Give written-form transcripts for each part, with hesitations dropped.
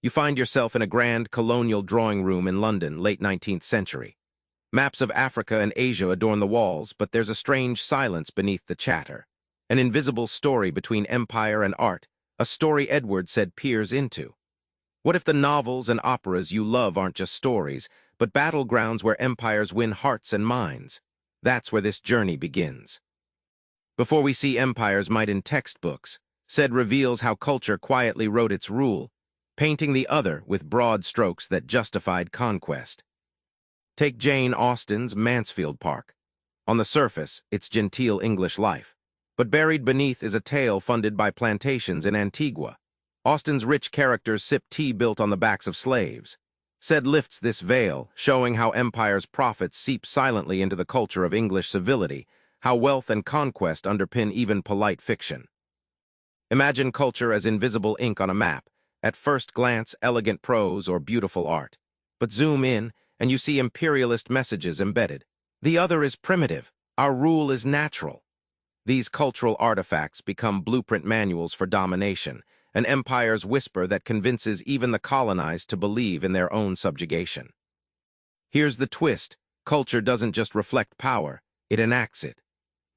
You find yourself in a grand colonial drawing room in London, late 19th century. Maps of Africa and Asia adorn the walls, but there's a strange silence beneath the chatter. An invisible story between empire and art, a story Edward said peers into. What if the novels and operas you love aren't just stories, but battlegrounds where empires win hearts and minds? That's where this journey begins. Before we see empires might in textbooks, said reveals how culture quietly wrote its rule, painting the other with broad strokes that justified conquest. Take Jane Austen's Mansfield Park. On the surface, it's genteel English life, but buried beneath is a tale funded by plantations in Antigua. Austen's rich characters sip tea built on the backs of slaves. Said lifts this veil, showing how empire's profits seep silently into the culture of English civility, how wealth and conquest underpin even polite fiction. Imagine culture as invisible ink on a map, at first glance elegant prose or beautiful art. But zoom in, and you see imperialist messages embedded. The other is primitive, our rule is natural. These cultural artifacts become blueprint manuals for domination, an empire's whisper that convinces even the colonized to believe in their own subjugation. Here's the twist: culture doesn't just reflect power, it enacts it.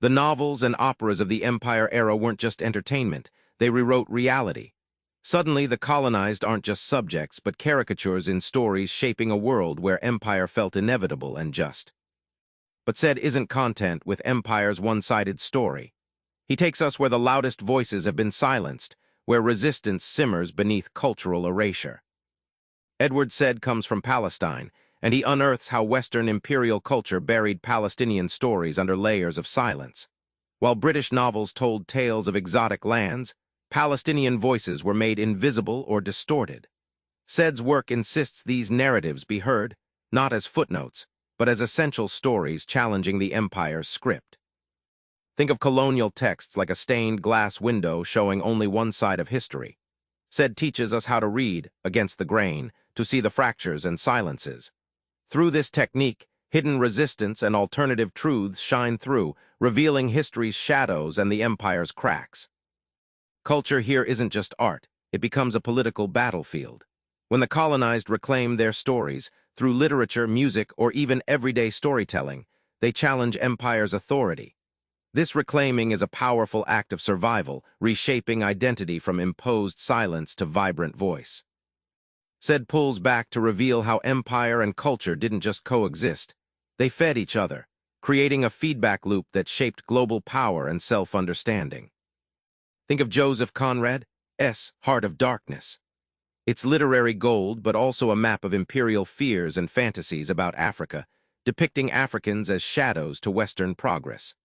The novels and operas of the Empire era weren't just entertainment, they rewrote reality. Suddenly, the colonized aren't just subjects, but caricatures in stories shaping a world where empire felt inevitable and just. But said isn't content with empire's one-sided story. He takes us where the loudest voices have been silenced, where resistance simmers beneath cultural erasure. Edward Said comes from Palestine, and he unearths how Western imperial culture buried Palestinian stories under layers of silence. While British novels told tales of exotic lands, Palestinian voices were made invisible or distorted. Said's work insists these narratives be heard, not as footnotes, but as essential stories challenging the empire's script. Think of colonial texts like a stained glass window showing only one side of history. Said teaches us how to read, against the grain, to see the fractures and silences. Through this technique, hidden resistance and alternative truths shine through, revealing history's shadows and the empire's cracks. Culture here isn't just art, it becomes a political battlefield. When the colonized reclaim their stories, through literature, music, or even everyday storytelling, they challenge empire's authority. This reclaiming is a powerful act of survival, reshaping identity from imposed silence to vibrant voice. Said pulls back to reveal how empire and culture didn't just coexist, they fed each other, creating a feedback loop that shaped global power and self-understanding. Think of Joseph Conrad's Heart of Darkness. It's literary gold, but also a map of imperial fears and fantasies about Africa, depicting Africans as shadows to Western progress.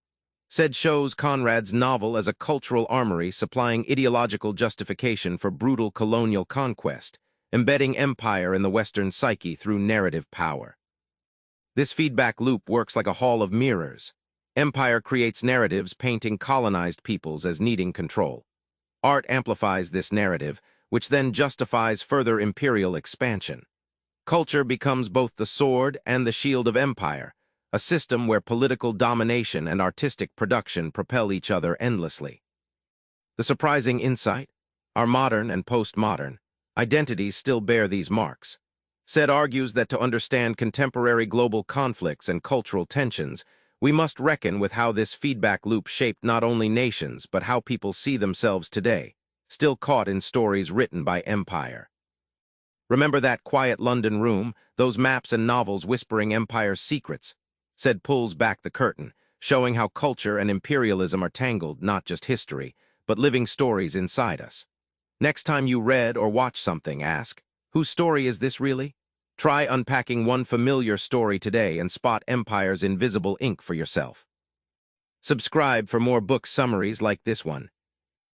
Said shows Conrad's novel as a cultural armory supplying ideological justification for brutal colonial conquest, embedding empire in the Western psyche through narrative power. This feedback loop works like a hall of mirrors. Empire creates narratives painting colonized peoples as needing control. Art amplifies this narrative, which then justifies further imperial expansion. Culture becomes both the sword and the shield of empire, a system where political domination and artistic production propel each other endlessly. The surprising insight: our modern and postmodern identities still bear these marks. Said argues that to understand contemporary global conflicts and cultural tensions, we must reckon with how this feedback loop shaped not only nations but how people see themselves today, still caught in stories written by empire. Remember that quiet London room, those maps and novels whispering empire's secrets? Said pulls back the curtain, showing how culture and imperialism are tangled, not just history, but living stories inside us. Next time you read or watch something, ask, whose story is this really? Try unpacking one familiar story today and spot empire's invisible ink for yourself. Subscribe for more book summaries like this one.